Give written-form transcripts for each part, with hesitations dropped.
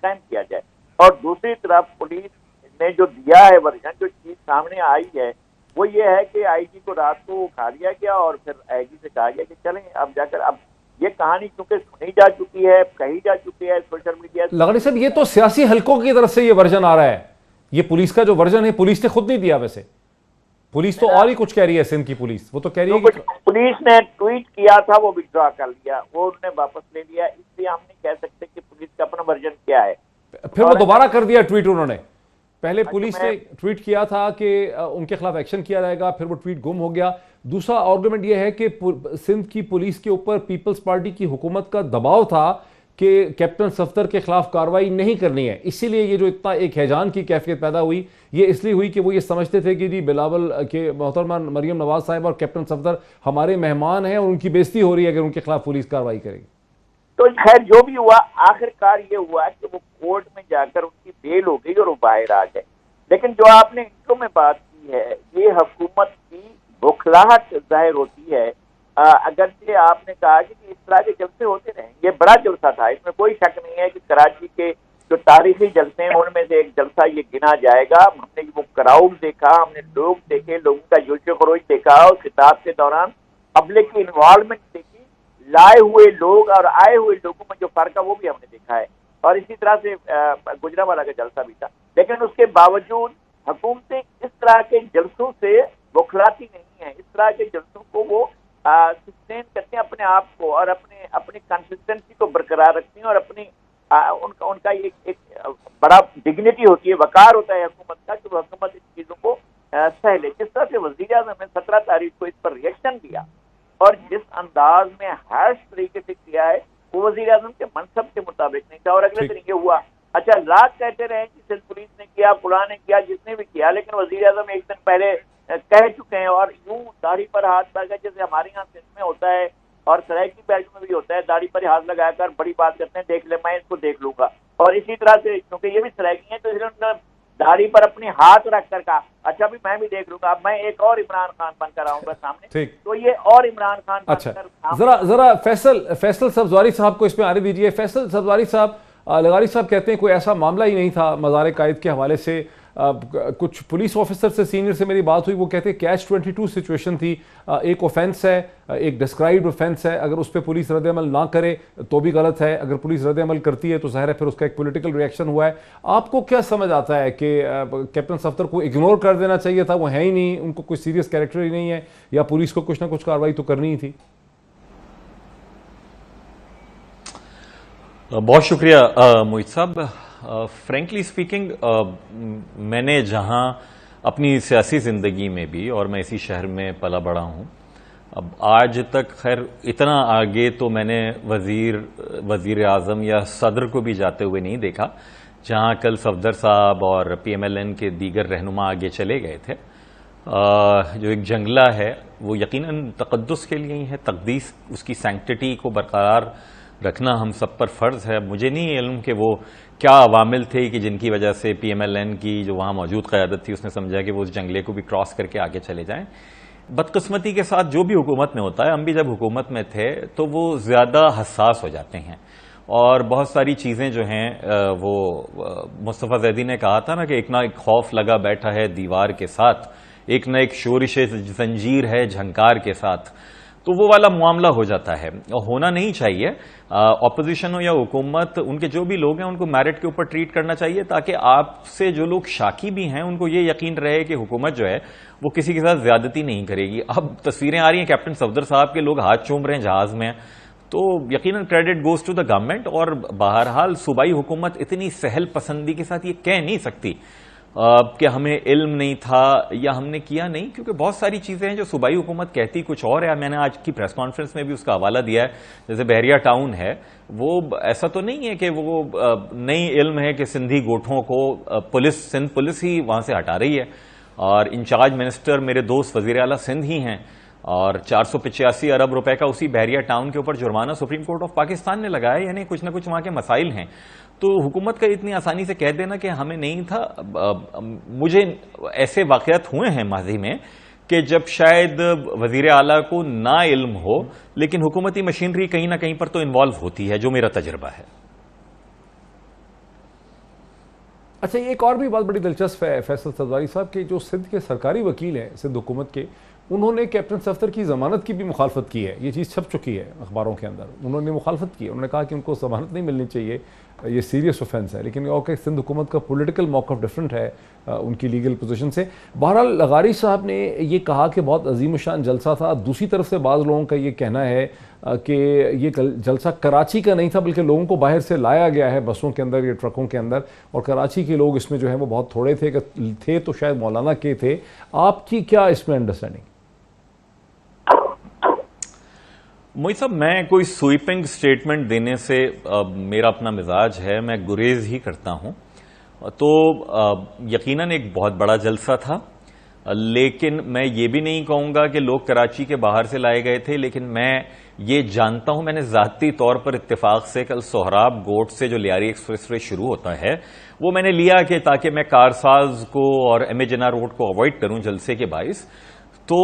قائم کیا جائے. اور دوسری طرف پولیس نے جو دیا ہے ورژن, جو چیز سامنے آئی ہے وہ یہ ہے کہ آئی جی کو رات کو اٹھا لیا گیا اور پھر آئی جی سے کہا گیا کہ چلیں اب جا کر, اب یہ کہانی چونکہ سنی جا چکی ہے, کہی جا چکی ہے سوشل میڈیا. لغاری صاحب یہ تو سیاسی حلقوں کی طرف سے یہ ورژن آ رہا ہے, یہ پولیس کا جو ورژن ہے پولیس نے خود نہیں دیا. ویسے پولیس تو اور ہی کچھ کہہ رہی ہے, سندھ کی پولیس وہ تو کہہ رہی ہے کہ پولیس نے ٹویٹ کیا تھا وہ وڈرا کر لیا, وہ انہوں نے واپس لے لیا, اس لیے ہم نہیں کہہ سکتے کہ پولیس کا اپنا ورژن کیا ہے. پھر وہ دوبارہ کر دیا ٹویٹ انہوں نے. پہلے پولیس نے ٹویٹ کیا تھا کہ ان کے خلاف ایکشن کیا جائے گا, پھر وہ ٹویٹ گم ہو گیا. دوسرا آرگومنٹ یہ ہے کہ سندھ کی پولیس کے اوپر پیپلز پارٹی کی حکومت کا دباؤ تھا کہ کیپٹن صفدر کے خلاف کارروائی نہیں کرنی ہے, اسی لیے یہ جو اتنا ایک ہیجان کی کیفیت پیدا ہوئی یہ اس لیے ہوئی کہ وہ یہ سمجھتے تھے کہ جی بلاول کے محترمہ مریم نواز صاحب اور کیپٹن صفدر ہمارے مہمان ہیں اور ان کی بےزتی ہو رہی ہے اگر ان کے خلاف پولیس کارروائی کرے گی. تو خیر جو بھی ہوا آخر کار یہ ہوا کہ وہ کورٹ میں جا کر ان کی بیل ہو گئی اور وہ باہر آ گئے. لیکن جو آپ نے انٹرو میں بات کی ہے یہ حکومت کی بوکھلاہٹ ظاہر ہوتی ہے. اگرچہ آپ نے کہا کہ اس طرح کے جلسے ہوتے رہیں, یہ بڑا جلسہ تھا, اس میں کوئی شک نہیں ہے کہ کراچی کے جو تاریخی جلسے ہیں ان میں سے ایک جلسہ یہ گنا جائے گا. ہم نے وہ کراؤڈ دیکھا, ہم نے لوگ دیکھے, لوگوں کا جوش و خروش دیکھا, اور خطاب کے دوران پبلک کی انوالومنٹ دیکھی, لائے ہوئے لوگ اور آئے ہوئے لوگوں میں جو فرق ہے وہ بھی ہم نے دیکھا ہے. اور اسی طرح سے گجرانوالہ کا جلسہ بھی تھا. لیکن اس کے باوجود حکومتیں اس طرح کے جلسوں سے بوکھلاتی نہیں ہیں, اس طرح کے جلسوں کو وہ سسٹین کرتے ہیں اپنے آپ کو, اور اپنی کنسسٹنسی کو برقرار رکھتے ہیں, اور اپنی ان کا ایک بڑا ڈگنیٹی ہوتی ہے, وقار ہوتا ہے حکومت کا کہ وہ حکومت ان چیزوں کو سہ لے. جس طرح سے وزیر اعظم نے 17 تاریخ کو اس پر ریئیکشن دیا اور جس انداز میں ہارش طریقے سے کیا ہے وہ وزیر اعظم کے منصب کے مطابق نہیں تھا. اور اگلے طریقے ہوا, اچھا لاکھ کہتے رہے کہ سندھ پولیس نے کیا, فلاں نے کیا, جس نے بھی کیا, لیکن وزیر اعظم ایک دن پہلے کہہ چکے ہیں اور یوں داڑھی پر ہاتھ لگا جیسے ہمارے یہاں سندھ میں ہوتا ہے اور سرائکی بیلٹ میں بھی ہوتا ہے, داڑھی پر ہاتھ لگا کر بڑی بات کرتے ہیں, دیکھ لے میں اس کو دیکھ لوں گا. اور اسی طرح سے کیونکہ یہ بھی سرائکی ہیں تو اس لیے انہوں نے داڑھی پر اپنی ہاتھ رکھ کر کہا اچھا بھی میں بھی دیکھ لوں گا, اب میں ایک اور عمران خان بن کر آؤں گا سامنے. تو یہ اور عمران خان بن کر ذرا فیصل سبزواری صاحب کو اس میں آنے دیجیے. فیصل سبزواری صاحب, لغاری صاحب کہتے ہیں کوئی ایسا معاملہ ہی نہیں تھا مزار قائد کے حوالے سے. کچھ پولیس آفیسر سے سینئر سے میری بات ہوئی, وہ کہتے ہیں کیچ 22 سچویشن تھی, ایک اوفینس ہے, ایک ڈسکرائبڈ اوفینس ہے, اگر اس پہ پولیس رد عمل نہ کرے تو بھی غلط ہے, اگر پولیس رد عمل کرتی ہے تو ظاہر ہے پھر اس کا ایک پولیٹیکل ریئیکشن ہوا ہے. آپ کو کیا سمجھ آتا ہے کہ کیپٹن صفدر کو اگنور کر دینا چاہیے تھا, وہ ہے ہی نہیں, ان کو کوئی سیریس کیریکٹر ہی نہیں ہے, یا پولیس کو کچھ نہ کچھ کارروائی تو کرنی ہی تھی؟ بہت شکریہ محیط صاحب. فرینکلی اسپیکنگ میں نے جہاں اپنی سیاسی زندگی میں بھی, اور میں اسی شہر میں پلا بڑا ہوں, اب آج تک خیر اتنا آگے تو میں نے وزیر اعظم یا صدر کو بھی جاتے ہوئے نہیں دیکھا جہاں کل صفدر صاحب اور پی ایم ایل این کے دیگر رہنما آگے چلے گئے تھے. جو ایک جنگلہ ہے وہ یقیناً تقدس کے لیے ہی ہے, تقدیس اس کی سینکٹیٹی کو برقرار رکھنا ہم سب پر فرض ہے. مجھے نہیں علم کہ وہ کیا عوامل تھے کہ جن کی وجہ سے پی ایم ایل این کی جو وہاں موجود قیادت تھی اس نے سمجھا کہ وہ اس جنگلے کو بھی کراس کر کے آگے چلے جائیں. بدقسمتی کے ساتھ جو بھی حکومت میں ہوتا ہے, ہم بھی جب حکومت میں تھے تو وہ زیادہ حساس ہو جاتے ہیں, اور بہت ساری چیزیں جو ہیں وہ مصطفیٰ زیدی نے کہا تھا نا کہ ایک نہ ایک خوف لگا بیٹھا ہے دیوار کے ساتھ, ایک نہ ایک شورش زنجیر ہے جھنکار کے ساتھ, تو وہ والا معاملہ ہو جاتا ہے. اور ہونا نہیں چاہیے. اپوزیشن ہو یا حکومت, ان کے جو بھی لوگ ہیں ان کو میرٹ کے اوپر ٹریٹ کرنا چاہیے تاکہ آپ سے جو لوگ شاکی بھی ہیں ان کو یہ یقین رہے کہ حکومت جو ہے وہ کسی کے ساتھ زیادتی نہیں کرے گی. اب تصویریں آ رہی ہیں کیپٹن صفدر صاحب کے, لوگ ہاتھ چوم رہے ہیں جہاز میں, تو یقیناً credit goes to the government. اور بہرحال صوبائی حکومت اتنی سہل پسندی کے ساتھ یہ کہہ نہیں سکتی کہ ہمیں علم نہیں تھا یا ہم نے کیا نہیں, کیونکہ بہت ساری چیزیں ہیں جو صوبائی حکومت کہتی کچھ اور ہے. میں نے آج کی پریس کانفرنس میں بھی اس کا حوالہ دیا ہے. جیسے بحریہ ٹاؤن ہے, وہ ایسا تو نہیں ہے کہ وہ نئی علم ہے کہ سندھی گوٹھوں کو سندھ پولیس ہی وہاں سے ہٹا رہی ہے, اور انچارج منسٹر میرے دوست وزیر اعلیٰ سندھ ہی ہیں, اور 485 ارب روپے کا اسی بحریہ ٹاؤن کے اوپر جرمانہ سپریم کورٹ آف پاکستان نے لگایا. یعنی کچھ نہ کچھ وہاں کے مسائل ہیں. تو حکومت کا اتنی آسانی سے کہہ دینا کہ ہمیں نہیں تھا, مجھے ایسے واقعات ہوئے ہیں ماضی میں کہ جب شاید وزیر اعلیٰ کو نا علم ہو لیکن حکومتی مشینری کہیں نہ کہیں پر تو انوالو ہوتی ہے, جو میرا تجربہ ہے. اچھا یہ ایک اور بھی بات بڑی دلچسپ ہے فیصل سبزواری صاحب کہ جو سندھ کے سرکاری وکیل ہیں سندھ حکومت کے، انہوں نے کیپٹن صفدر کی ضمانت کی بھی مخالفت کی ہے. یہ چیز چھپ چکی ہے اخباروں کے اندر. انہوں نے مخالفت کی، انہوں نے کہا کہ ان کو ضمانت نہیں ملنی چاہیے، یہ سیریس اوفینس ہے. لیکن اوکے سندھ حکومت کا پولیٹیکل موقف ڈفرینٹ ہے ان کی لیگل پوزیشن سے. بہرحال لغاری صاحب نے یہ کہا کہ بہت عظیم الشان جلسہ تھا. دوسری طرف سے بعض لوگوں کا یہ کہنا ہے کہ یہ جلسہ کراچی کا نہیں تھا بلکہ لوگوں کو باہر سے لایا گیا ہے بسوں کے اندر یا ٹرکوں کے اندر، اور کراچی کے لوگ اس میں جو ہے وہ بہت تھوڑے تھے تو شاید مولانا کے تھے. آپ کی کیا اس میں انڈرسٹینڈنگ؟ موئی صاحب میں کوئی سویپنگ سٹیٹمنٹ دینے سے میرا اپنا مزاج ہے، میں گریز ہی کرتا ہوں. تو یقیناً ایک بہت بڑا جلسہ تھا، لیکن میں یہ بھی نہیں کہوں گا کہ لوگ کراچی کے باہر سے لائے گئے تھے. لیکن میں یہ جانتا ہوں، میں نے ذاتی طور پر اتفاق سے کل سہراب گوٹ سے جو لیاری ایکسپریس وے شروع ہوتا ہے وہ میں نے لیا کہ تاکہ میں کارساز کو اور ایم اے جناح روڈ کو اوائڈ کروں جلسے کے باعث. تو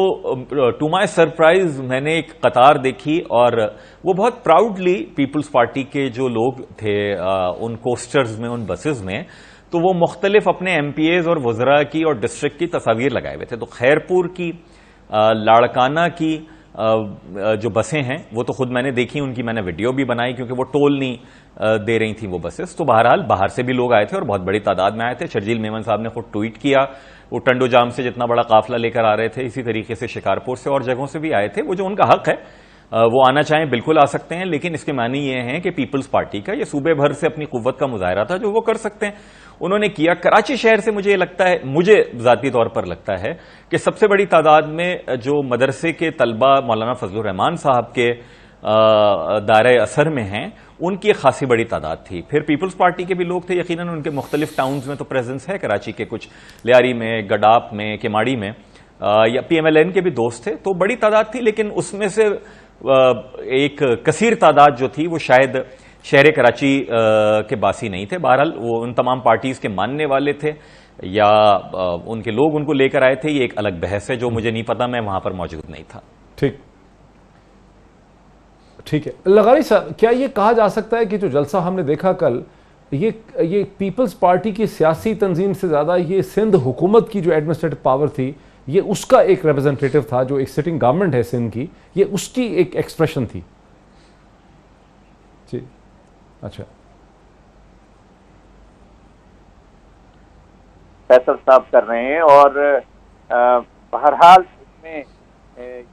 ٹو مائی سرپرائز میں نے ایک قطار دیکھی اور وہ بہت پراؤڈلی پیپلز پارٹی کے جو لوگ تھے ان کوسٹرز میں، ان بسز میں، تو وہ مختلف اپنے ایم پی ایز اور وزراء کی اور ڈسٹرکٹ کی تصاویر لگائے ہوئے تھے. تو خیرپور کی، لاڑکانہ کی جو بسیں ہیں وہ تو خود میں نے دیکھی، ان کی میں نے ویڈیو بھی بنائی کیونکہ وہ ٹول نہیں دے رہی تھیں وہ بسز. تو بہرحال باہر سے بھی لوگ آئے تھے اور بہت بڑی تعداد میں آئے تھے. شرجیل میمن صاحب نے خود ٹویٹ کیا، وہ ٹنڈو جام سے جتنا بڑا قافلہ لے کر آ رہے تھے، اسی طریقے سے شکارپور سے اور جگہوں سے بھی آئے تھے. وہ جو ان کا حق ہے وہ آنا چاہیں بالکل آ سکتے ہیں، لیکن اس کے معنی یہ ہیں کہ پیپلز پارٹی کا یہ صوبے بھر سے اپنی قوت کا مظاہرہ تھا جو وہ کر سکتے ہیں، انہوں نے کیا. کراچی شہر سے مجھے لگتا ہے، مجھے ذاتی طور پر لگتا ہے کہ سب سے بڑی تعداد میں جو مدرسے کے طلبہ مولانا فضل الرحمان صاحب کے دائرۂ اثر میں ہیں ان کی ایک خاصی بڑی تعداد تھی. پھر پیپلز پارٹی کے بھی لوگ تھے، یقیناً ان کے مختلف ٹاؤنز میں تو پریزنس ہے کراچی کے، کچھ لیاری میں، گڈاپ میں، کیماڑی میں، یا پی ایم ایل این کے بھی دوست تھے. تو بڑی تعداد تھی، لیکن اس میں سے ایک کثیر تعداد جو تھی وہ شاید شہر کراچی کے باسی نہیں تھے. بہرحال وہ ان تمام پارٹیز کے ماننے والے تھے یا ان کے لوگ ان کو لے کر آئے تھے، یہ ایک الگ بحث ہے جو مجھے نہیں پتا، میں وہاں پر موجود نہیں تھا. ٹھیک ہے. لغاری صاحب کیا یہ کہا جا سکتا ہے کہ جو جلسہ ہم نے دیکھا کل، یہ پیپلز پارٹی کی سیاسی تنظیم سے زیادہ یہ سندھ حکومت کی جو ایڈمنسٹریٹو پاور تھی، یہ اس کا ایک ریپرزنٹیٹو تھا، جو ایک سٹنگ گورنمنٹ ہے سندھ کی، یہ اس کی ایک ایکسپریشن تھی؟ جی اچھا. فیصل صاحب کر رہے ہیں، اور بہرحال اس میں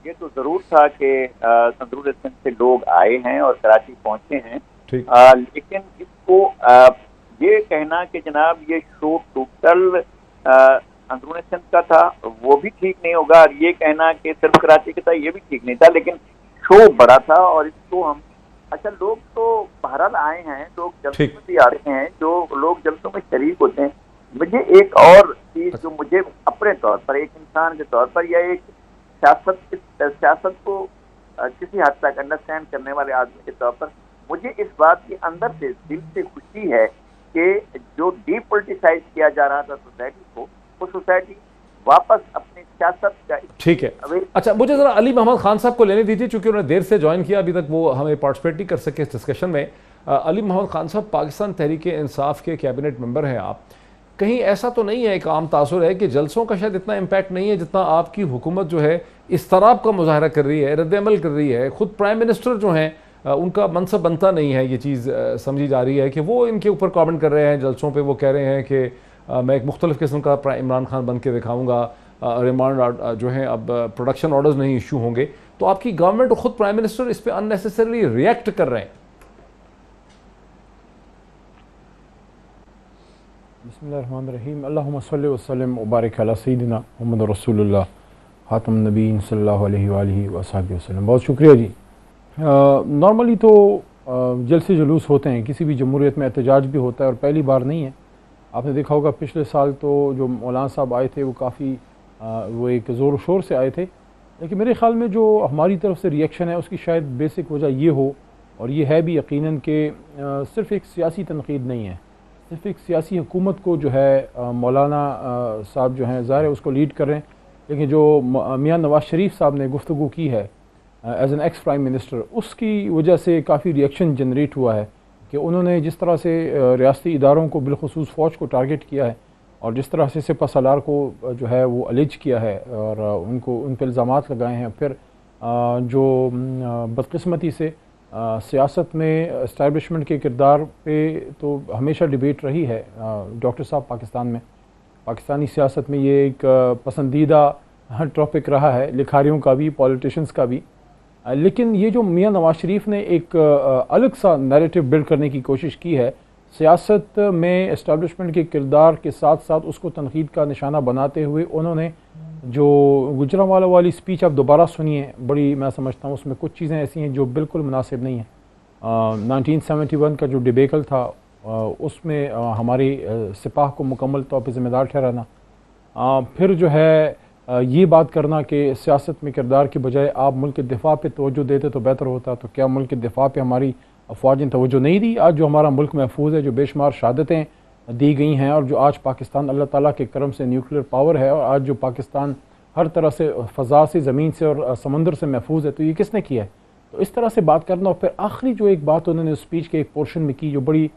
یہ تو ضرور تھا کہ اندرون سندھ سے لوگ آئے ہیں اور کراچی پہنچے ہیں، لیکن اس کو یہ کہنا کہ جناب یہ شو ٹوٹل اندرون سندھ کا تھا وہ بھی ٹھیک نہیں ہوگا، اور یہ کہنا کہ صرف کراچی کا تھا یہ بھی ٹھیک نہیں تھا. لیکن شو بڑا تھا اور اس کو ہم اچھا لوگ تو بہرحال آئے ہیں، لوگ جلسوں میں بھی آتے ہیں، جو لوگ جلسوں میں شریک ہوتے ہیں. مجھے ایک اور چیز جو مجھے اپنے طور پر ایک انسان کے طور پر یا ایک سیاست کو کسی حد تک انڈرسٹینڈ کرنے والے آدمی کے طور پر مجھے اس بات کے اندر سے دل سے خوشی ہے کہ جو ڈی پولیٹیسائز کیا جا رہا تھا سوسائٹی کو، وہ سوسائٹی واپس اپنی سیاست کا. ٹھیک ہے. اچھا مجھے ذرا علی محمد خان صاحب کو لینے دیجیے، چونکہ انہوں نے دیر سے جوائن کیا، ابھی تک وہ ہمیں پارٹیسپیٹ نہیں کر سکے اس ڈسکشن میں. علی محمد خان صاحب پاکستان تحریک انصاف کے کیبنٹ ممبر ہیں آپ، کہیں ایسا تو نہیں ہے، ایک عام تاثر ہے کہ جلسوں کا شاید اتنا امپیکٹ نہیں ہے جتنا آپ کی حکومت جو ہے اضطراب کا مظاہرہ کر رہی ہے، رد عمل کر رہی ہے، خود پرائم منسٹر جو ہیں ان کا منصب بنتا نہیں ہے، یہ چیز سمجھی جا رہی ہے کہ وہ ان کے اوپر کامنٹ کر رہے ہیں جلسوں پہ، وہ کہہ رہے ہیں کہ میں ایک مختلف قسم کا عمران خان بن کے دکھاؤں گا، ریمانڈ جو ہیں اب پروڈکشن آرڈرز نہیں ایشو ہوں گے. تو آپ کی گورنمنٹ خود پرائم منسٹر اس پہ ان نیسیسریلی ریئیکٹ کر رہے ہیں. بسم اللہ الرحمن الرحیم. اللہم صلی وسلم وبارک علی سیدنا محمد رسول اللہ خاتم النبیین صلی اللہ علیہ وآلہ وصحبہ وسلم. بہت شکریہ جی. نارملی تو جلسے جلوس ہوتے ہیں، کسی بھی جمہوریت میں احتجاج بھی ہوتا ہے، اور پہلی بار نہیں ہے. آپ نے دیکھا ہوگا پچھلے سال تو جو مولانا صاحب آئے تھے وہ کافی وہ ایک زور و شور سے آئے تھے، لیکن میرے خیال میں جو ہماری طرف سے ریئیکشن ہے اس کی شاید بیسک وجہ یہ ہو، اور یہ ہے بھی یقیناً کہ صرف ایک سیاسی تنقید نہیں ہے، صرف ایک سیاسی حکومت کو جو ہے مولانا صاحب جو ہیں ظاہر ہے اس کو لیڈ کر رہے ہیں، لیکن جو میاں نواز شریف صاحب نے گفتگو کی ہے as an ex prime minister, اس کی وجہ سے کافی ریئیکشن جنریٹ ہوا ہے. کہ انہوں نے جس طرح سے ریاستی اداروں کو بالخصوص فوج کو ٹارگٹ کیا ہے اور جس طرح سے سپہ سالار کو جو ہے وہ الیج کیا ہے اور ان پہ الزامات لگائے ہیں، پھر جو بدقسمتی سے سیاست میں اسٹیبلشمنٹ کے کردار پہ تو ہمیشہ ڈیبیٹ رہی ہے ڈاکٹر صاحب، پاکستانی سیاست میں یہ ایک پسندیدہ ٹاپک رہا ہے، لکھاریوں کا بھی، پولیٹیشنز کا بھی، لیکن یہ جو میاں نواز شریف نے ایک الگ سا نیریٹو بلڈ کرنے کی کوشش کی ہے سیاست میں اسٹیبلشمنٹ کے کردار کے ساتھ ساتھ اس کو تنقید کا نشانہ بناتے ہوئے، انہوں نے جو گجرانوالہ والی سپیچ آپ دوبارہ سنیے، بڑی میں سمجھتا ہوں اس میں کچھ چیزیں ایسی ہیں جو بالکل مناسب نہیں ہیں۔ 1971 کا جو ڈیبیکل تھا اس میں ہماری سپاہ کو مکمل طور پہ ذمہ دار ٹھہرانا، پھر جو ہے یہ بات کرنا کہ سیاست میں کردار کی بجائے آپ ملک کے دفاع پہ توجہ دیتے تو بہتر ہوتا، تو کیا ملک کے دفاع پہ ہماری افواج نے توجہ نہیں دی؟ آج جو ہمارا ملک محفوظ ہے، جو بے شمار شہادتیں دی گئی ہیں، اور جو آج پاکستان اللہ تعالیٰ کے کرم سے نیوکلیئر پاور ہے، اور آج جو پاکستان ہر طرح سے فضا سے، زمین سے اور سمندر سے محفوظ ہے، تو یہ کس نے کیا ہے؟ تو اس طرح سے بات کرنا۔ اور پھر آخری جو ایک بات انہوں نے اسپیچ کے ایک پورشن میں کی جو بڑی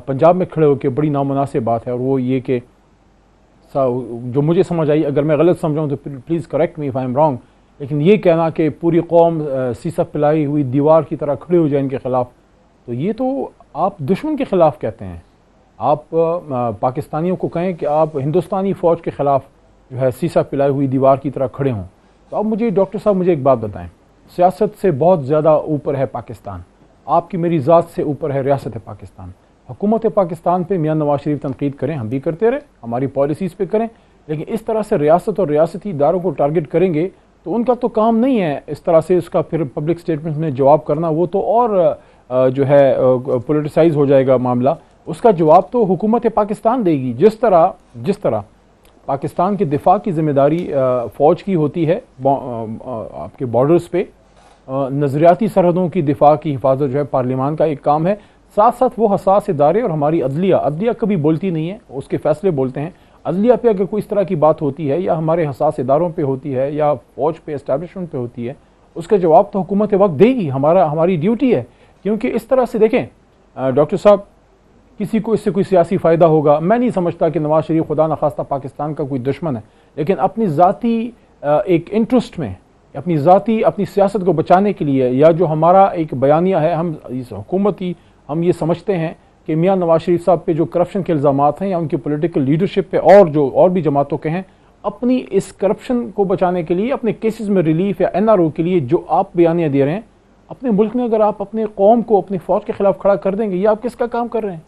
پنجاب میں کھڑے ہو کے بڑی نامناسب بات ہے، اور وہ یہ کہ جو مجھے سمجھ آئی، اگر میں غلط سمجھاؤں تو please correct me if I am wrong, لیکن یہ کہنا کہ پوری قوم سیسا پلائی ہوئی دیوار کی طرح کھڑے ہو جائے ان کے خلاف، تو یہ تو آپ دشمن کے خلاف کہتے ہیں۔ آپ پاکستانیوں کو کہیں کہ آپ ہندوستانی فوج کے خلاف جو ہے سیسا پلائی ہوئی دیوار کی طرح کھڑے ہوں، تو اب مجھے ڈاکٹر صاحب مجھے ایک بات بتائیں، سیاست سے بہت زیادہ اوپر ہے پاکستان، آپ کی میری ذات سے اوپر ہے ریاست پاکستان۔ حکومت پاکستان پہ میاں نواز شریف تنقید کریں، ہم بھی کرتے رہے، ہماری پالیسیز پہ کریں، لیکن اس طرح سے ریاست اور ریاستی اداروں کو ٹارگٹ کریں گے تو ان کا تو کام نہیں ہے اس طرح سے اس کا پھر پبلک سٹیٹمنٹ میں جواب کرنا، وہ تو اور جو ہے پولیٹیسائز ہو جائے گا معاملہ۔ اس کا جواب تو حکومت پاکستان دے گی، جس طرح پاکستان کے دفاع کی ذمہ داری فوج کی ہوتی ہے آپ کے بارڈرز پہ، نظریاتی سرحدوں کی دفاع کی حفاظت جو ہے پارلیمان کا ایک کام ہے، ساتھ ساتھ وہ حساس ادارے اور ہماری عدلیہ کبھی بولتی نہیں ہے، اس کے فیصلے بولتے ہیں۔ عدلیہ پہ اگر کوئی اس طرح کی بات ہوتی ہے یا ہمارے حساس اداروں پہ ہوتی ہے یا فوج پہ، اسٹیبلشمنٹ پہ ہوتی ہے، اس کا جواب تو حکومت وقت دے گی، ہماری ڈیوٹی ہے۔ کیونکہ اس طرح سے دیکھیں ڈاکٹر صاحب، کسی کو اس سے کوئی سیاسی فائدہ ہوگا، میں نہیں سمجھتا کہ نواز شریف خدا نخواستہ پاکستان کا کوئی دشمن ہے، لیکن اپنی ذاتی ایک انٹرسٹ میں، اپنی سیاست کو بچانے کے لیے، یا جو ہمارا ایک بیانیہ ہے، ہم یہ سمجھتے ہیں کہ میاں نواز شریف صاحب پہ جو کرپشن کے الزامات ہیں یا ان کی پولیٹیکل لیڈرشپ پہ اور بھی جماعتوں کے ہیں، اپنی اس کرپشن کو بچانے کے لیے، اپنے کیسز میں ریلیف یا NRO کے لیے جو آپ بیانیہ دے رہے ہیں، اپنے ملک میں اگر آپ اپنے قوم کو اپنی فوج کے خلاف کھڑا کر دیں گے، یہ آپ کس کا کام کر رہے ہیں؟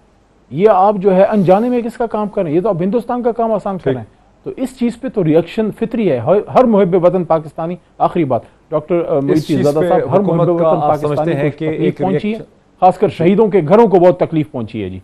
یہ آپ جو ہے انجانے میں کس کا کام کر رہے ہیں؟ یہ تو آپ ہندوستان کا کام آسان کر رہے ہیں۔ تو اس چیز پہ تو ریئیکشن فطری ہے، ہر محب وطن پاکستانی۔ آخری بات ڈاکٹر محی زادہ صاحب، ہر محب وطن پاکستانی کو تکلیف پہنچی ہے، خاص کر شہیدوں کے گھروں کو بہت تکلیف پہنچی ہے۔ جی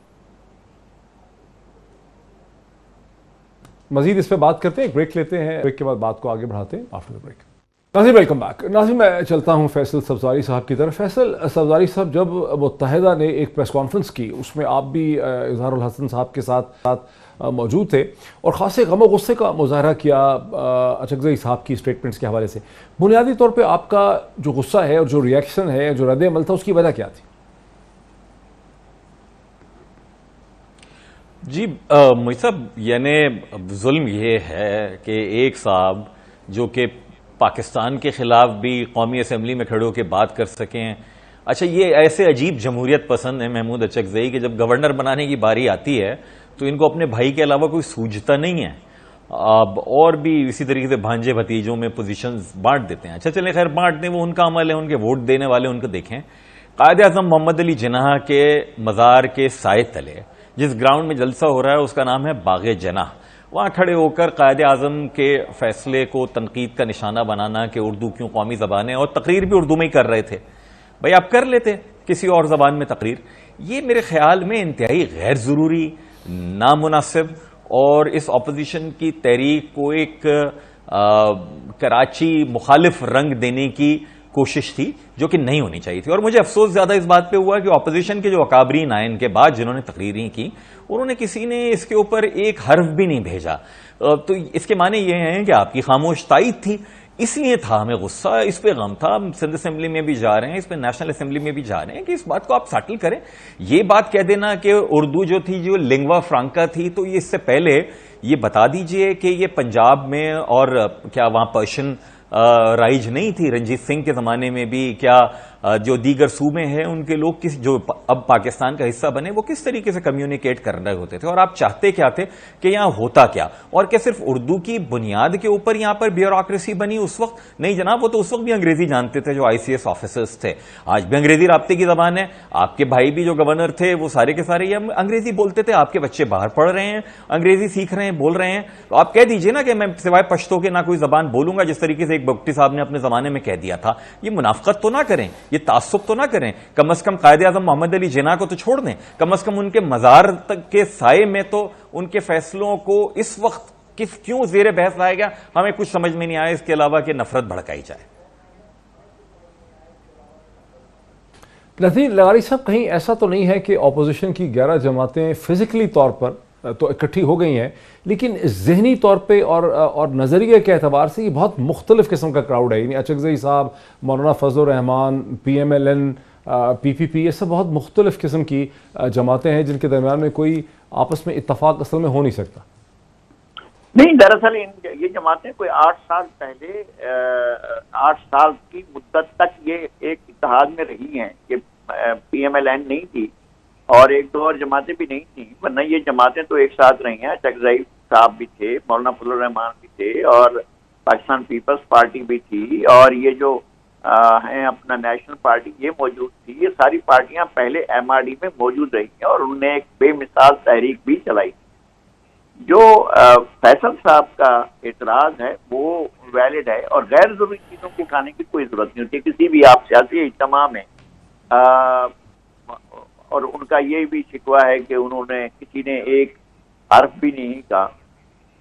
مزید اس پہ بات کرتے ہیں، ایک بریک لیتے ہیں، بریک کے بعد بات کو آگے بڑھاتے ہیں آفٹر بریک۔ ناظرین ویلکم بیک۔ ناظرین میں چلتا ہوں فیصل سبزواری صاحب کی طرف۔ فیصل سبزواری صاحب، جب متحدہ نے ایک پریس کانفرنس کی، اس میں آپ بھی اظہار الحسن صاحب کے ساتھ موجود تھے اور خاصے غم و غصے کا مظاہرہ کیا اچکزئی صاحب کی اسٹیٹمنٹس کے حوالے سے۔ بنیادی طور پہ آپ کا جو غصہ ہے اور جو ریئیکشن ہے، جو رد عمل تھا، اس کی وجہ کیا تھی؟ جی محی صاحب، یعنی ظلم یہ ہے کہ ایک صاحب جو کہ پاکستان کے خلاف بھی قومی اسمبلی میں کھڑے ہو کے بات کر سکیں، اچھا یہ ایسے عجیب جمہوریت پسند ہیں محمود اچکزئی کہ جب گورنر بنانے کی باری آتی ہے تو ان کو اپنے بھائی کے علاوہ کوئی سوجتا نہیں ہے، اور بھی اسی طریقے سے بھانجے بھتیجوں میں پوزیشنز بانٹ دیتے ہیں۔ اچھا چلیں خیر، بانٹ دیں، وہ ان کا عمل ہے، ان کے ووٹ دینے والے ان کو دیکھیں۔ قائد اعظم محمد علی جناح کے مزار کے سائے تلے جس گراؤنڈ میں جلسہ ہو رہا ہے اس کا نام ہے باغ جناح، وہاں کھڑے ہو کر قائد اعظم کے فیصلے کو تنقید کا نشانہ بنانا کہ اردو کیوں قومی زبان ہے، اور تقریر بھی اردو میں ہی کر رہے تھے۔ بھائی آپ کر لیتے کسی اور زبان میں تقریر، یہ میرے خیال میں انتہائی غیر ضروری، نامناسب، اور اس اپوزیشن کی تحریک کو ایک کراچی مخالف رنگ دینے کی کوشش تھی جو کہ نہیں ہونی چاہیے تھی۔ اور مجھے افسوس زیادہ اس بات پہ ہوا کہ اپوزیشن کے جو اکابرین آئے ان کے بعد جنہوں نے تقریریں کی، انہوں نے کسی نے اس کے اوپر ایک حرف بھی نہیں بھیجا، تو اس کے معنی یہ ہیں کہ آپ کی خاموش تائید تھی۔ اس لیے تھا ہمیں غصہ, اس پہ غم تھا. ہم سندھ اسمبلی میں بھی جا رہے ہیں, اس پہ نیشنل اسمبلی میں بھی جا رہے ہیں کہ اس بات کو آپ سیٹل کریں. یہ بات کہہ دینا کہ اردو جو تھی جو لنگوا فرانکا تھی, تو یہ اس سے پہلے یہ بتا دیجئے کہ یہ پنجاب میں اور کیا وہاں پرشین رائج نہیں تھی رنجیت سنگھ کے زمانے میں بھی, کیا جو دیگر صوبے ہیں ان کے لوگ جو اب پاکستان کا حصہ بنے وہ کس طریقے سے کمیونیکیٹ کر رہے ہوتے تھے, اور آپ چاہتے کیا تھے کہ یہاں ہوتا کیا, اور کیا صرف اردو کی بنیاد کے اوپر یہاں پر بیوروکریسی بنی اس وقت؟ نہیں جناب, وہ تو اس وقت بھی انگریزی جانتے تھے جو ICS آفیسرز تھے, آج بھی انگریزی رابطے کی زبان ہے. آپ کے بھائی بھی جو گورنر تھے وہ سارے کے سارے یہ انگریزی بولتے تھے, آپ کے بچے باہر پڑھ رہے ہیں, انگریزی سیکھ رہے ہیں, بول رہے ہیں. تو آپ کہہ دیجئے نا کہ میں سوائے پشتو کے نہ کوئی زبان بولوں گا, جس طریقے سے ایک بگٹی صاحب نے اپنے زمانے میں کہہ دیا تھا. یہ منافقت تو نہ کریں, یہ تعصب تو نہ کریں, کم از کم قائد اعظم محمد علی جناح کو تو چھوڑ دیں, کم از کم ان کے مزار تک کے سائے میں تو ان کے فیصلوں کو اس وقت کیوں زیر بحث لایا گیا, ہمیں کچھ سمجھ میں نہیں آیا اس کے علاوہ کہ نفرت بھڑکائی جائے. نذیر لغاری صاحب, کہیں ایسا تو نہیں ہے کہ اپوزیشن کی 11 جماعتیں فزیکلی طور پر تو اکٹھی ہو گئی ہیں, لیکن ذہنی طور پہ اور نظریے کے اعتبار سے یہ بہت مختلف قسم کا کراؤڈ ہے. یعنی اچکزئی صاحب, مولانا فضل الرحمان, PMLN, PPP, یہ سب بہت مختلف قسم کی جماعتیں ہیں جن کے درمیان میں کوئی آپس میں اتفاق اصل میں ہو نہیں سکتا. نہیں, دراصل یہ جماعتیں کوئی 8 سال پہلے 8 سال کی مدت تک یہ ایک اتحاد میں رہی ہیں. یہ PMLN نہیں تھی اور 1-2 اور جماعتیں بھی نہیں تھیں, ورنہ یہ جماعتیں تو ایک ساتھ رہی ہیں. اچکزئی صاحب بھی تھے, مولانا فضل الرحمان بھی تھے, اور پاکستان پیپلز پارٹی بھی تھی, اور یہ جو ہیں اپنا نیشنل پارٹی یہ موجود تھی. یہ ساری پارٹیاں پہلے MRD میں موجود رہی ہیں اور انہوں نے ایک بے مثال تحریک بھی چلائی. جو فیصل صاحب کا اعتراض ہے وہ ویلڈ ہے, اور غیر ضروری چیزوں کو کھانے کی کوئی ضرورت نہیں ہوتی کسی بھی آپ سیاسی اجتماع میں. اور ان کا یہ بھی شکوہ ہے کہ انہوں نے کسی نے ایک حرف بھی نہیں کہا.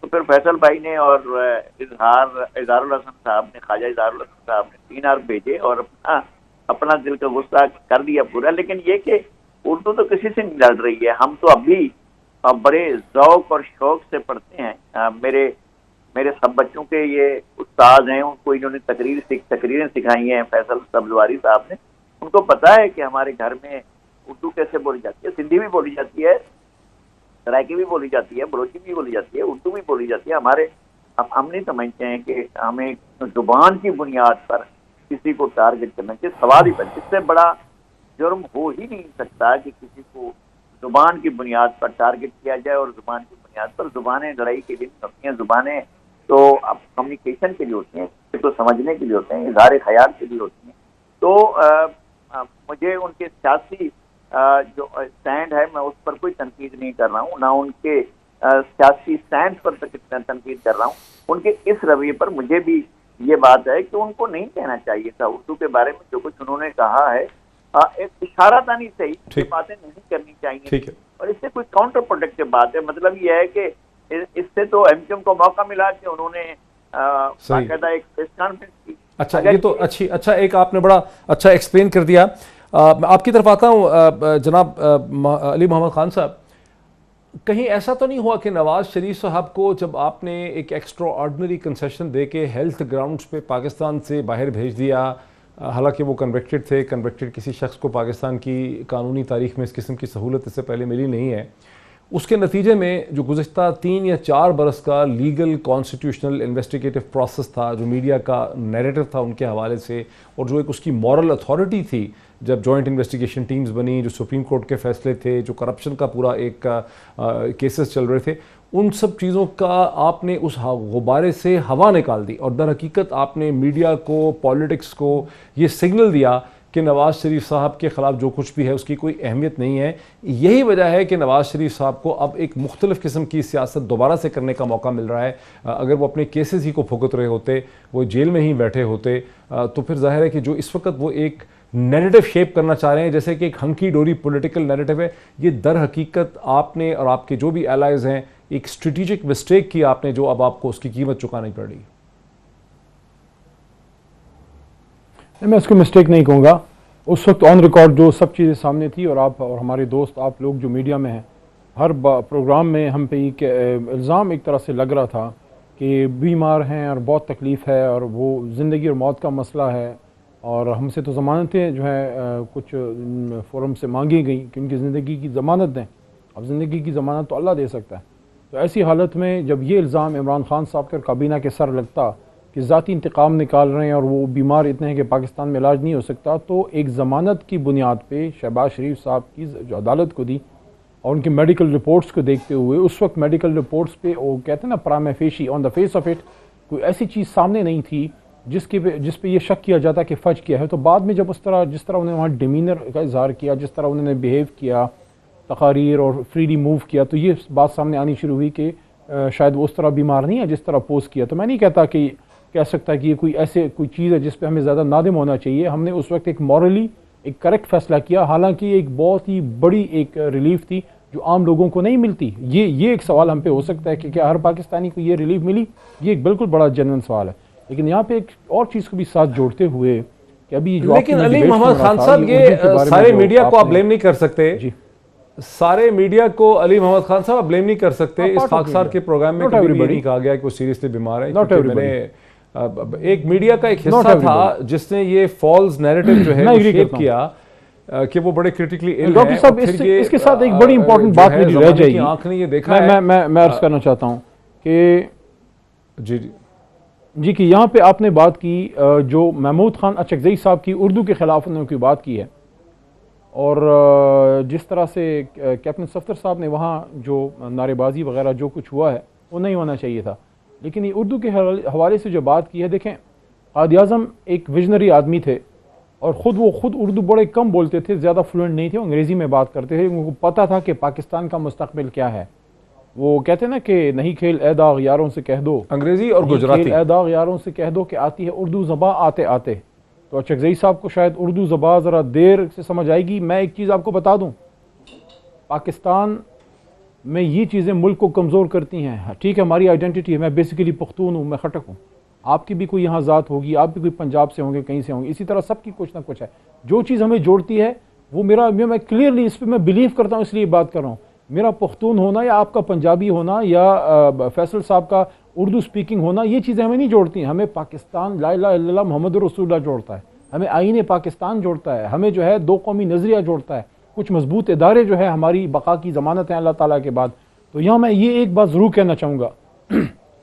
تو پھر فیصل بھائی نے اور اظہار الحسن صاحب نے, خواجہ اظہار الحسن صاحب نے 3 حرف بھیجے اور اپنا دل کا غصہ کر دیا پورا. لیکن یہ کہ اردو تو کسی سے نہیں لڑ رہی ہے, ہم تو اب بھی بڑے ذوق اور شوق سے پڑھتے ہیں. میرے سب بچوں کے یہ استاد ہیں, ان کو انہوں نے تقریریں سکھائی ہیں فیصل سبزواری صاحب نے. ان کو پتا ہے کہ ہمارے گھر میں اردو کیسے بولی جاتی ہے, سندھی بھی بولی جاتی ہے, سرائکی بھی بولی جاتی ہے, بلوچی بھی بولی جاتی ہے, اردو بھی بولی جاتی ہے. ہم نہیں سمجھتے ہیں کہ ہمیں زبان کی بنیاد پر کسی کو ٹارگٹ کرنا چاہیے. سوال ہی بن, اس سے بڑا جرم ہو ہی نہیں سکتا کہ کسی کو زبان کی بنیاد پر ٹارگٹ کیا جائے. اور زبان کی بنیاد پر, زبانیں لڑائی کے لیے ہوتی ہیں, زبانیں تو کمیونیکیشن کے لیے ہوتی ہیں, تو سمجھنے کے لیے ہوتے ہیں, اظہار خیال کے لیے ہوتی ہیں. تو مجھے ان کے سیاسی جو اسٹینڈ ہے میں اس پر کوئی تنقید نہیں کر رہا ہوں, نہ ان کے سیاسی اسٹینڈ پر تنقید کر رہا ہوں. ان کے اس رویے پر مجھے بھی یہ بات ہے کہ ان کو نہیں کہنا چاہیے تھا اردو کے بارے میں جو کچھ انہوں نے کہا ہے. ایک اشارہ تانی صحیح, یہ باتیں نہیں کرنی چاہیے, اور اس سے کوئی کاؤنٹر پروڈکٹیو بات ہے. مطلب یہ ہے کہ اس سے تو MQM کو موقع ملا کہ انہوں نے باقاعدہ ایک پریس کانفرنس کی. اچھا, یہ تو اچھا ایک آپ نے بڑا اچھا ایکسپلین کر دیا. آپ کی طرف آتا ہوں جناب علی محمد خان صاحب, کہیں ایسا تو نہیں ہوا کہ نواز شریف صاحب کو جب آپ نے ایک ایکسٹرا آرڈنری کنسیشن دے کے ہیلتھ گراؤنڈز پہ پاکستان سے باہر بھیج دیا, حالانکہ وہ کنوکٹڈ تھے, کنوکٹڈ کسی شخص کو پاکستان کی قانونی تاریخ میں اس قسم کی سہولت اس سے پہلے ملی نہیں ہے, اس کے نتیجے میں جو گزشتہ 3 یا 4 برس کا لیگل کانسٹیٹیوشنل انویسٹیگیٹو پروسیس تھا, جو میڈیا کا نیریٹو تھا ان کے حوالے سے, اور جو ایک اس کی مورل اتھارٹی تھی جب جوائنٹ انویسٹیگیشن ٹیمز بنی, جو سپریم کورٹ کے فیصلے تھے, جو کرپشن کا پورا ایک کیسز چل رہے تھے, ان سب چیزوں کا آپ نے اس غبارے سے ہوا نکال دی, اور در حقیقت آپ نے میڈیا کو, پالیٹکس کو یہ سگنل دیا کہ نواز شریف صاحب کے خلاف جو کچھ بھی ہے اس کی کوئی اہمیت نہیں ہے. یہی وجہ ہے کہ نواز شریف صاحب کو اب ایک مختلف قسم کی سیاست دوبارہ سے کرنے کا موقع مل رہا ہے. اگر وہ اپنے کیسز ہی کو بھگت رہے ہوتے, وہ جیل میں ہی بیٹھے ہوتے, تو پھر ظاہر ہے کہ جو اس وقت وہ ایک نیریٹو شیپ کرنا چاہ رہے ہیں, جیسے کہ ایک ہنکی ڈوری پولیٹیکل نیریٹو ہے, یہ در حقیقت آپ نے اور آپ کے جو بھی الائز ہیں ایک اسٹریٹجک مسٹیک کی آپ نے, جو اب آپ کو اس کی قیمت چکانی پڑ رہی ہے. میں اس کو مسٹیک نہیں کہوں گا. اس وقت آن ریکارڈ جو سب چیزیں سامنے تھی, اور آپ اور ہمارے دوست آپ لوگ جو میڈیا میں ہیں, ہر پروگرام میں ہم پہ ایک الزام ایک طرح سے لگ رہا تھا کہ بیمار ہیں اور بہت تکلیف ہے اور وہ زندگی اور موت کا مسئلہ ہے، اور ہم سے تو ضمانتیں جو ہے کچھ فورم سے مانگی گئیں کہ ان کی زندگی کی ضمانت دیں. اب زندگی کی ضمانت تو اللہ دے سکتا ہے. تو ایسی حالت میں جب یہ الزام عمران خان صاحب کے اور کابینہ کے سر لگتا کہ ذاتی انتقام نکال رہے ہیں اور وہ بیمار اتنے ہیں کہ پاکستان میں علاج نہیں ہو سکتا، تو ایک ضمانت کی بنیاد پہ شہباز شریف صاحب کی جو عدالت کو دی اور ان کی میڈیکل رپورٹس کو دیکھتے ہوئے، اس وقت میڈیکل رپورٹس پہ وہ کہتے ہیں نا پرائما فیشی آن دا فیس آف اٹ، کوئی ایسی چیز سامنے نہیں تھی جس پہ یہ شک کیا جاتا کہ فج کیا ہے. تو بعد میں جب جس طرح انہوں نے وہاں ڈیمینر کا اظہار کیا، جس طرح انہوں نے بیہیو کیا، تقاریر اور فریلی موو کیا، تو یہ بات سامنے آنی شروع ہوئی کہ شاید وہ اس طرح بیمار نہیں ہے جس طرح پوسٹ کیا. تو میں نہیں کہتا کہ کہہ سکتا کہ یہ کوئی چیز ہے جس پہ ہمیں زیادہ نادم ہونا چاہیے. ہم نے اس وقت ایک مورلی ایک کریکٹ فیصلہ کیا، حالانکہ یہ ایک بہت ہی بڑی ایک ریلیف تھی جو عام لوگوں کو نہیں ملتی. یہ ایک سوال ہم پہ ہو سکتا ہے کہ کیا ہر پاکستانی کو یہ ریلیف ملی؟ یہ ایک بالکل بڑا جنرل سوال ہے. لیکن یہاں پہ ایک اور چیز کو بھی ساتھ جوڑتے ہوئے کہ ابھی جو لیکن علی محمد خان صاحب یہ سارے میڈیا کو آپ بلیم نہیں کر سکتے. جی سارے میڈیا کو علی محمد خان صاحب بلیم نہیں کر سکتے. اس خاکسار کے پروگرام میں کبھی بھی نہیں کہا گیا کہ وہ سیریسلی بیمار ہے. میں نے ایک میڈیا کا ایک حصہ تھا جس نے یہ فالس نیریٹو جو ہے شیپ کیا کہ وہ بڑے کرٹیکلی اِل ہیں. ڈاکٹر صاحب اس کے ساتھ ایک بڑی امپورٹنٹ بات میری رہ جائے گی. آنکھ نے یہ دیکھا ہے. میں عرض کرنا چاہتا ہوں کہ جی کہ یہاں پہ آپ نے بات کی جو محمود خان اچکزئی صاحب کی اردو کے خلاف انہوں نے بات کی ہے، اور جس طرح سے کیپٹن صفدر صاحب نے وہاں جو نعرے بازی وغیرہ جو کچھ ہوا ہے وہ نہیں ہونا چاہیے تھا. لیکن یہ اردو کے حوالے سے جو بات کی ہے، دیکھیں قائد اعظم ایک ویژنری آدمی تھے اور خود اردو بڑے کم بولتے تھے، زیادہ فلوئنٹ نہیں تھے، انگریزی میں بات کرتے تھے. ان کو پتہ تھا کہ پاکستان کا مستقبل کیا ہے. وہ کہتے ہیں نا کہ نہیں کھیل اے داغ یاروں سے کہہ دو، انگریزی اور گجراتی، اے داغ یاروں سے کہہ دو کہ آتی ہے اردو زباں آتے آتے. تو اچکزئی صاحب کو شاید اردو زبان ذرا دیر سے سمجھ آئے گی. میں ایک چیز آپ کو بتا دوں، پاکستان میں یہ چیزیں ملک کو کمزور کرتی ہیں. ٹھیک ہے ہماری آئیڈینٹی ہے، میں بیسیکلی پختون ہوں، میں خٹک ہوں. آپ کی بھی کوئی یہاں ذات ہوگی، آپ بھی کوئی پنجاب سے ہوں گے، کہیں سے ہوں گے. اسی طرح سب کی کچھ نہ کچھ ہے. جو چیز ہمیں جوڑتی ہے وہ میں کلیئرلی اس پہ میں بلیو کرتا ہوں، اس لیے بات کر رہا ہوں. میرا پختون ہونا یا آپ کا پنجابی ہونا یا فیصل صاحب کا اردو سپیکنگ ہونا، یہ چیزیں ہمیں نہیں جوڑتی ہیں. ہمیں پاکستان لا الہ الا اللہ محمد رسول اللہ جوڑتا ہے، ہمیں آئین پاکستان جوڑتا ہے، ہمیں جو ہے دو قومی نظریہ جوڑتا ہے، کچھ مضبوط ادارے جو ہے ہماری بقا کی ضمانت ہیں اللہ تعالیٰ کے بعد. تو یہاں میں یہ ایک بات ضرور کہنا چاہوں گا،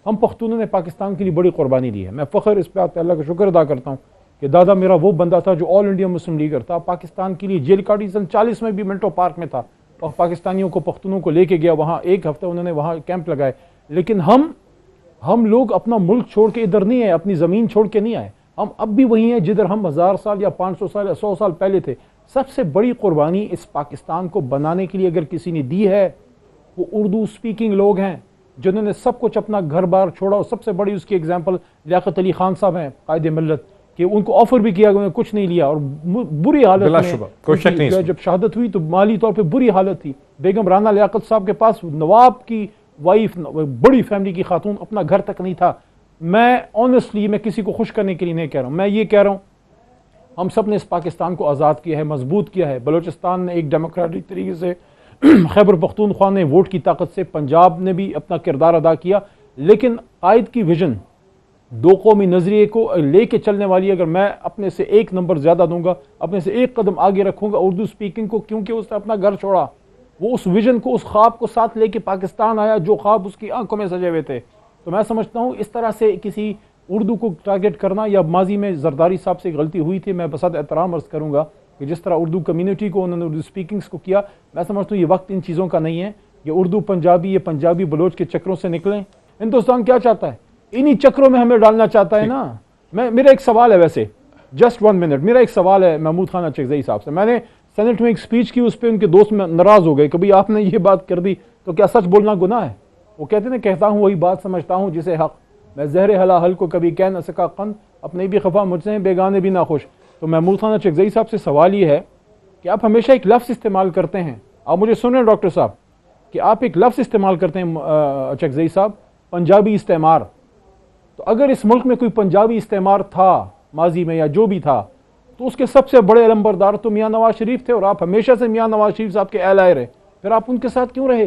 ہم پختونوں نے پاکستان کے لیے بڑی قربانی دی ہے. میں فخر اس پہ اللہ کا شکر ادا کرتا ہوں کہ دادا میرا وہ بندہ تھا جو آل انڈیا مسلم لیگر تھا، پاکستان کے لیے جیل کاٹی سن 40 میں بھی منٹو پارک میں تھا اور پاکستانیوں کو پختونوں کو لے کے گیا وہاں. ایک ہفتہ انہوں نے وہاں کیمپ لگائے. لیکن ہم لوگ اپنا ملک چھوڑ کے ادھر نہیں آئے، اپنی زمین چھوڑ کے نہیں آئے. ہم اب بھی وہی ہیں جدھر ہم 1000 سال یا 500 سال یا 100 سال پہلے تھے. سب سے بڑی قربانی اس پاکستان کو بنانے کے لیے اگر کسی نے دی ہے وہ اردو سپیکنگ لوگ ہیں جنہوں نے سب کچھ اپنا گھر بار چھوڑا. اور سب سے بڑی اس کی اگزامپل لیاقت علی خان صاحب ہیں، قائد ملت، کہ ان کو آفر بھی کیا گیا، کچھ نہیں لیا اور بری حالت میں جب شہادت ہوئی تو مالی طور پہ بری حالت تھی. بیگم رانا لیاقت صاحب کے پاس نواب کی وائف، بڑی فیملی کی خاتون، اپنا گھر تک نہیں تھا. میں آنیسٹلی میں کسی کو خوش کرنے کے لیے نہیں کہہ رہا ہوں، میں یہ کہہ رہا ہوں ہم سب نے اس پاکستان کو آزاد کیا ہے، مضبوط کیا ہے. بلوچستان نے ایک ڈیموکریٹک طریقے سے، خیبر پختونخوا نے ووٹ کی طاقت سے، پنجاب نے بھی اپنا کردار ادا کیا. لیکن قائد کی ویژن دو قومی نظریے کو لے کے چلنے والی، اگر میں اپنے سے ایک نمبر زیادہ دوں گا، اپنے سے ایک قدم آگے رکھوں گا اردو سپیکنگ کو، کیونکہ اس نے اپنا گھر چھوڑا، وہ اس ویژن کو، اس خواب کو ساتھ لے کے پاکستان آیا جو خواب اس کی آنکھوں میں سجے ہوئے تھے. تو میں سمجھتا ہوں اس طرح سے کسی اردو کو ٹارگٹ کرنا، یا ماضی میں زرداری صاحب سے غلطی ہوئی تھی، میں بصد احترام عرض کروں گا کہ جس طرح اردو کمیونٹی کو انہوں نے اردو سپیکنگز کو کیا، میں سمجھتا ہوں یہ وقت ان چیزوں کا نہیں ہے. یہ اردو پنجابی، یہ پنجابی بلوچ کے چکروں سے نکلیں. ہندوستان کیا چاہتا ہے؟ انہی چکروں میں ہمیں ڈالنا چاہتا ہے نا. میرا ایک سوال ہے، ویسے جسٹ 1 منٹ، میرا ایک سوال ہے محمود خان اچکزئی صاحب سے. میں نے سینٹ میں ایک سپیچ کی، اس پہ ان کے دوست میں ناراض ہو گئے، کبھی آپ نے یہ بات کر دی تو کیا سچ بولنا گناہ ہے؟ وہ کہتے ہیں کہتا ہوں وہی بات سمجھتا ہوں جسے حق، میں زہر حل کو کبھی کہہ نہ سکا قند، اپنے بھی خفا مجھ سے ہیں بیگانے بھی نہ خوش. تو محمود خان اچکزئی صاحب سے سوال یہ ہے کہ آپ ہمیشہ ایک لفظ استعمال کرتے ہیں، آپ مجھے سنیں ڈاکٹر صاحب، کہ آپ ایک لفظ استعمال کرتے ہیں اچکزئی صاحب، پنجابی استعمار. تو اگر اس ملک میں کوئی پنجابی استعمار تھا ماضی میں یا جو بھی تھا، تو اس کے سب سے بڑے علمبردار تو میاں نواز شریف تھے، اور آپ ہمیشہ سے میاں نواز شریف صاحب کے اہل آئے رہے. پھر آپ ان کے ساتھ کیوں رہے؟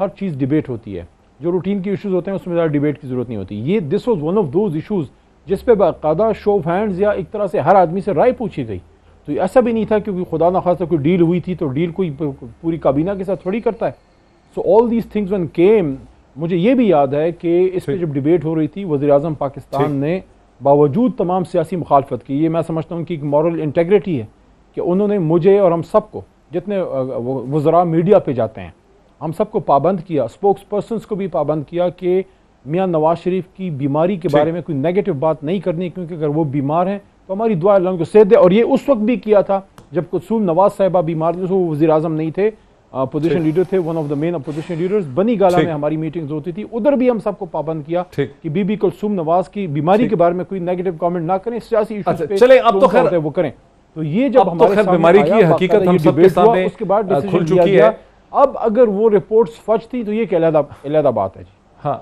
ہر چیز ڈیبیٹ ہوتی ہے. جو روٹین کی ایشوز ہوتے ہیں اس میں زیادہ ڈیبیٹ کی ضرورت نہیں ہوتی. یہ this was one of those issues جس پہ باقاعدہ شو آف ہینڈز یا ایک طرح سے ہر آدمی سے رائے پوچھی گئی. تو ایسا بھی نہیں تھا کہ خدا نخواستہ کوئی ڈیل ہوئی تھی تو ڈیل کوئی پوری کابینہ کے ساتھ تھوڑی کرتا ہے. So all these things when came. مجھے یہ بھی یاد ہے کہ اس پہ جب ڈیبیٹ ہو رہی تھی وزیر اعظم پاکستان نے باوجود تمام سیاسی مخالفت کی, یہ میں سمجھتا ہوں کہ ایک مورل انٹیگریٹی ہے کہ انہوں نے مجھے اور ہم سب کو, جتنے وزراء میڈیا پہ جاتے ہیں, ہم سب کو پابند کیا, اسپوکس پرسنس کو بھی پابند کیا کہ میاں نواز شریف کی بیماری کے بارے میں کوئی نیگیٹو بات نہیں کرنی, کیونکہ اگر وہ بیمار ہیں تو ہماری دعا اللہ ان کو صحت دے. اور یہ اس وقت بھی کیا تھا جب کلثوم نواز صاحبہ بیمار تھے, وہ وزیر اعظم نہیں تھے, اپوزیشن لیڈر تھے, one of the main opposition leaders. Bani Gala میں ہماری میٹنگز ہوتی تھی, ادھر بھی ہم سب کو پابند کیا کہ بی بی کلثوم نواز کی بیماری کے بارے میں کوئی نیگیٹو کامنٹ نہ کریں, سیاسی ایشوز پہ چلیں اب تو خیر وہ کریں. تو یہ جب ہمارے سامنے بیماری کی حقیقت ہم سب کے سامنے اس کے بعد کھل چکی ہے. اب اگر وہ رپورٹس فج تھی تو یہ کہ علیحدہ بات ہے جی. ہاں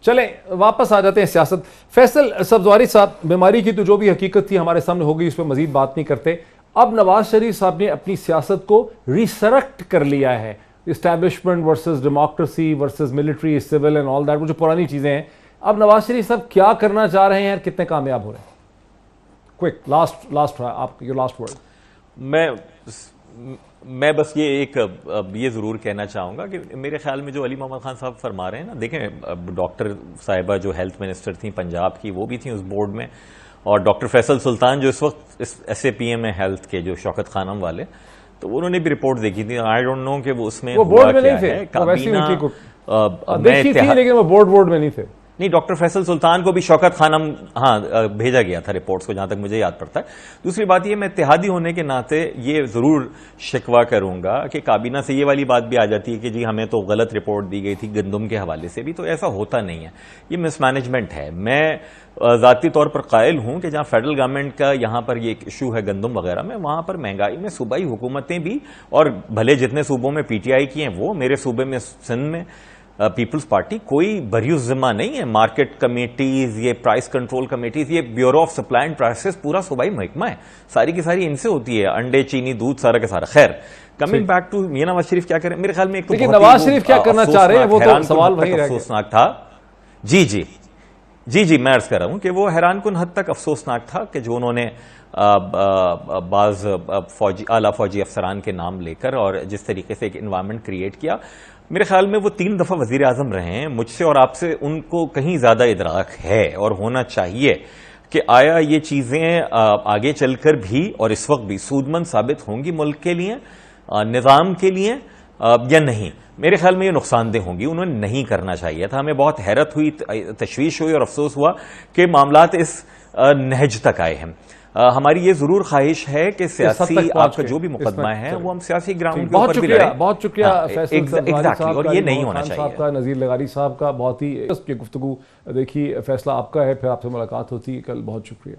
چلیں واپس آ جاتے ہیں سیاست. فیصل سبزواری صاحب, بیماری کی تو جو بھی حقیقت تھی ہمارے سامنے ہو گئی, اس پہ مزید بات نہیں کرتے. اب نواز شریف صاحب نے اپنی سیاست کو ریسرکٹ کر لیا ہے, establishment versus democracy versus military civil and all that, وہ جو پرانی چیزیں ہیں. اب نواز شریف صاحب کیا کرنا چاہ رہے ہیں اور کتنے کامیاب ہو رہے ہیں؟ کوئک لاسٹ آپ یور لاسٹ ورڈ. میں بس یہ ضرور کہنا چاہوں گا کہ میرے خیال میں جو علی محمد خان صاحب فرما رہے ہیں نا, دیکھیں ڈاکٹر صاحبہ جو ہیلتھ منسٹر تھیں پنجاب کی, وہ بھی تھیں اس بورڈ میں, اور ڈاکٹر فیصل سلطان جو اس وقت ایس اے پی ایم ہے ہیلتھ کے, جو شوکت خانم والے, تو انہوں نے بھی رپورٹ دیکھی تھی. آئی ڈونٹ نو کہ وہ اس میں بورڈ میں نہیں تھے, لیکن وہ بورڈ میں نہیں تھے. نہیں, ڈاکٹر فیصل سلطان کو بھی شوکت خانم بھیجا گیا تھا رپورٹس کو, جہاں تک مجھے یاد پڑتا ہے. دوسری بات یہ, میں اتحادی ہونے کے ناطے یہ ضرور شکوہ کروں گا کہ کابینہ سے یہ والی بات بھی آ جاتی ہے کہ جی ہمیں تو غلط رپورٹ دی گئی تھی گندم کے حوالے سے بھی, تو ایسا ہوتا نہیں ہے, یہ مس مینجمنٹ ہے. میں ذاتی طور پر قائل ہوں کہ جہاں فیڈرل گورنمنٹ کا یہاں پر یہ ایک ایشو ہے گندم وغیرہ میں, وہاں پر مہنگائی میں صوبائی حکومتیں بھی, اور بھلے جتنے صوبوں میں پی ٹی آئی کی ہیں وہ, میرے صوبے میں سندھ میں پیپلز پارٹی, کوئی بریوس ذمہ نہیں ہے. مارکیٹ کمیٹیز, یہ پرائس کنٹرول کمیٹیز, یہ bureau of supply and prices پورا صوبائی محکمہ ہے, ساری کی ساری ان سے ہوتی ہے, انڈے چینی دودھ سارا کا سارا. خیر, coming back to Mian Nawaz Sharif کیا کریں, میرے خیال میں ایک تو نواز شریف کیا کرنا چاہ رہے ہیں وہ تو سوال وہی رہ افسوسناک تھا. جی میں عرض کر رہا ہوں کہ وہ حیران کن حد تک افسوسناک تھا کہ جو انہوں نے بعض اعلیٰ فوجی افسران کے نام لے کر اور جس طریقے سے ایک انوائرمنٹ کریٹ کیا. میرے خیال میں وہ 3 دفعہ وزیر اعظم رہے ہیں, مجھ سے اور آپ سے ان کو کہیں زیادہ ادراک ہے اور ہونا چاہیے کہ آیا یہ چیزیں آگے چل کر بھی اور اس وقت بھی سودمند ثابت ہوں گی ملک کے لیے, نظام کے لیے, یا نہیں. میرے خیال میں یہ نقصان دہ ہوں گی, انہوں نے نہیں کرنا چاہیے تھا. ہمیں بہت حیرت ہوئی, تشویش ہوئی اور افسوس ہوا کہ معاملات اس نہج تک آئے ہیں. ہماری یہ ضرور خواہش ہے کہ سیاسی آپ کا جو بھی مقدمہ ہے وہ ہم سیاسی گراؤنڈ کے اوپر بھی لڑیں. بہت شکریہ فیصل سبزواری صاحب اور یہ نہیں ہونا صاحب کا, نذیر لغاری صاحب کا, بہت ہی گفتگو دیکھی. فیصلہ آپ کا ہے, پھر آپ سے ملاقات ہوتی ہے کل. بہت شکریہ.